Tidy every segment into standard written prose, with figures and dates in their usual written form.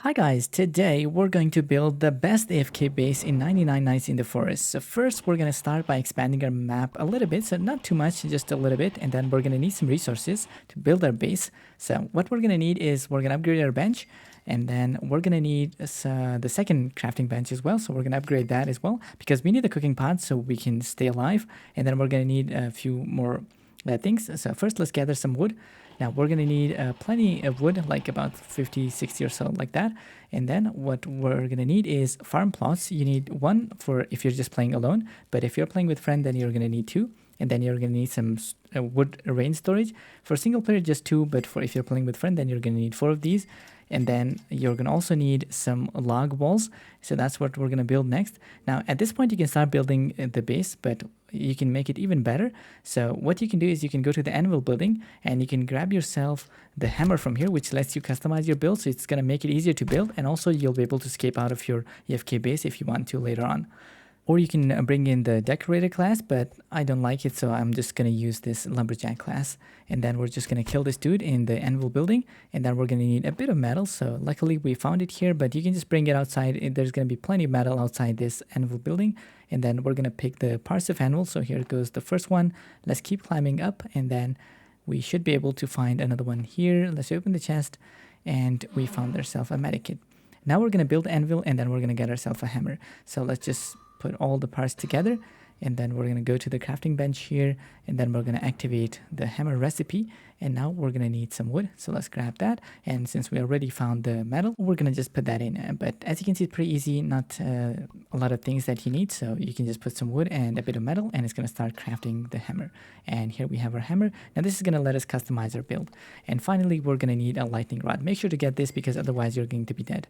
Hi guys, today we're going to build the best AFK base in 99 Nights in the Forest. So first we're going to start by expanding our map a little bit, so not too much, just a little bit, and then we're going to need some resources to build our base. So what we're going to need is we're going to upgrade our bench, and then we're going to need the second crafting bench as well. So we're going to upgrade that as well because we need the cooking pot so we can stay alive, and then we're going to need a few more things. So first let's gather some wood. Now we're going to need plenty of wood, like about 50, 60 or so like that. And then what we're going to need is farm plots. You need one for if you're just playing alone, but if you're playing with friend, then you're going to need two. And then you're going to need some wood rain storage. For single player, just two, but for if you're playing with friend, then you're going to need four of these. And then you're going to also need some log walls. So that's what we're going to build next. Now, at this point, you can start building the base, but you can make it even better. So what you can do is you can go to the anvil building and you can grab yourself the hammer from here, which lets you customize your build. So it's going to make it easier to build. And also you'll be able to escape out of your AFK base if you want to later on. Or you can bring in the decorator class, but I don't like it, so I'm just going to use this lumberjack class. And then we're just going to kill this dude in the anvil building, and then we're going to need a bit of metal. So luckily we found it here, but you can just bring it outside. There's going to be plenty of metal outside this anvil building. And then we're going to pick the parts of anvil. So here goes the first one. Let's keep climbing up, and then we should be able to find another one here. Let's open the chest, and we found ourselves a medikit. Now we're going to build anvil, and then we're going to get ourselves a hammer. So let's just put all the parts together, and then we're going to go to the crafting bench here, and then we're going to activate the hammer recipe. And now we're going to need some wood, so let's grab that. And since we already found the metal, we're going to just put that in. But as you can see, it's pretty easy, not a lot of things that you need. So you can just put some wood and a bit of metal, and it's going to start crafting the hammer. And here we have our hammer. Now this is going to let us customize our build. And finally, we're going to need a lightning rod. Make sure to get this because otherwise you're going to be dead.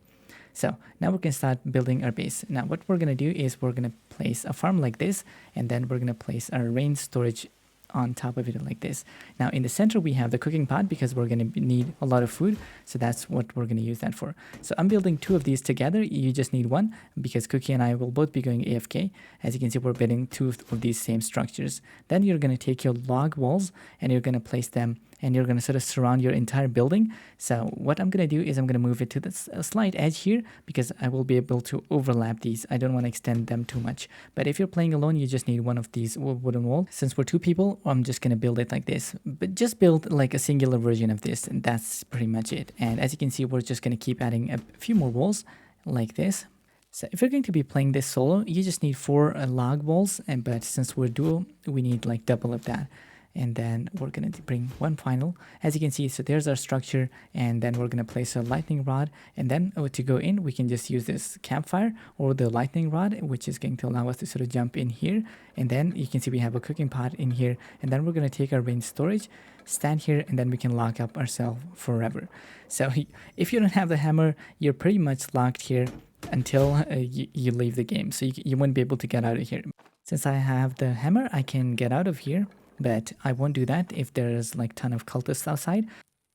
So now we can start building our base. Now what we're going to do is we're going to place a farm like this, and then we're going to place our rain storage on top of it like this. Now in the center we have the cooking pot because we're going to need a lot of food, so that's what we're going to use that for. So I'm building two of these together. You just need one because Cookie and I will both be going AFK. As you can see, we're building two of these same structures. Then you're going to take your log walls and you're going to place them, and you're going to sort of surround your entire building. So what I'm going to do is I'm going to move it to this slight edge here because I will be able to overlap these. I don't want to extend them too much. But if you're playing alone, you just need one of these wooden walls. Since we're two people, I'm just going to build it like this. But just build like a singular version of this, and that's pretty much it. And as you can see, we're just going to keep adding a few more walls like this. So if you're going to be playing this solo, you just need 4 log walls, but since we're duo, we need like double of that. And then we're going to bring one final. As you can see, so there's our structure, and then we're going to place a lightning rod, and then to go in we can just use this campfire or the lightning rod, which is going to allow us to sort of jump in here. And then you can see we have a cooking pot in here, and then we're going to take our rain storage, stand here, and then we can lock up ourselves forever. So if you don't have the hammer, you're pretty much locked here until you leave the game, so you won't be able to get out of here. Since I have the hammer, I can get out of here, but I won't do that if there's like ton of cultists outside.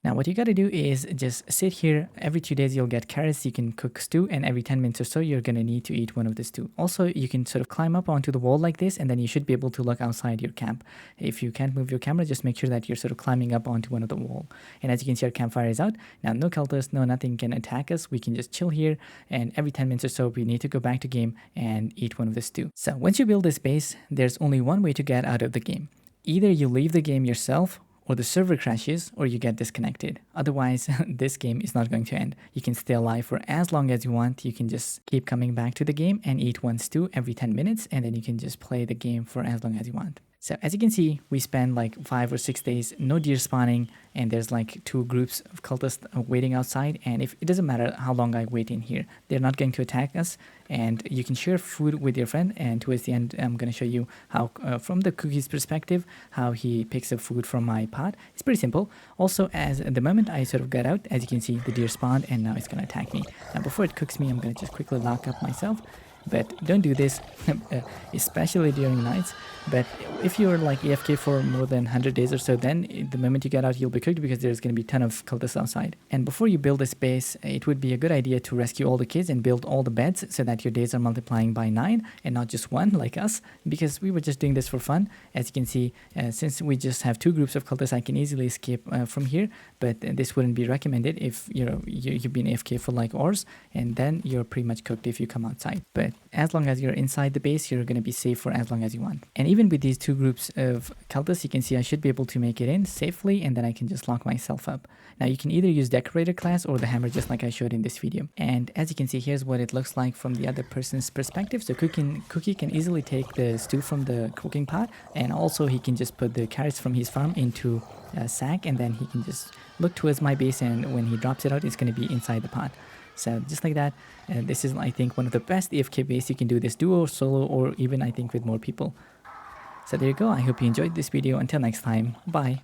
Now what you got to do is just sit here. Every 2 days you'll get carrots, you can cook stew, and every 10 minutes or so you're going to need to eat one of the stew. Also, you can sort of climb up onto the wall like this, and then you should be able to look outside your camp. If you can't move your camera, just make sure that you're sort of climbing up onto one of the wall. And as you can see, our campfire is out. Now no cultists, no nothing can attack us. We can just chill here, and every 10 minutes or so we need to go back to game and eat one of the stew. So once you build this base, there's only one way to get out of the game. Either you leave the game yourself, or the server crashes, or you get disconnected. Otherwise, this game is not going to end. You can stay alive for as long as you want. You can just keep coming back to the game and eat one stew every 10 minutes, and then you can just play the game for as long as you want. So as you can see, we spend like 5 or 6 days, no deer spawning, and there's like 2 groups of cultists waiting outside. And if it doesn't matter how long I wait in here, they're not going to attack us. And you can share food with your friend. And towards the end, I'm going to show you how, from the cookie's perspective, how he picks up food from my pot. It's pretty simple. Also, as the moment I sort of got out, as you can see, the deer spawned, and now it's going to attack me. Now before it cooks me, I'm going to just quickly lock up myself. but don't do this, especially during nights. But if you're like AFK for more than 100 days or so, then the moment you get out, you'll be cooked because there's going to be a ton of cultists outside. And before you build this base, it would be a good idea to rescue all the kids and build all the beds so that your days are multiplying by 9 and not just 1 like us, because we were just doing this for fun. As you can see, since we just have 2 groups of cultists, I can easily escape from here, but this wouldn't be recommended if you've been AFK for like hours, and then you're pretty much cooked if you come outside. But as long as you're inside the base, you're going to be safe for as long as you want. And even with these 2 groups of cultists, you can see I should be able to make it in safely, and then I can just lock myself up. Now you can either use decorator class or the hammer, just like I showed in this video. And as you can see, here's what it looks like from the other person's perspective. So Cookie can easily take the stew from the cooking pot, and also he can just put the carrots from his farm into a sack, and then he can just look towards my base, and when he drops it out, it's going to be inside the pot. So just like that, this is, I think, one of the best AFK base. You can do this duo, solo, or even I think with more people. So there you go. I hope you enjoyed this video. Until next time, bye.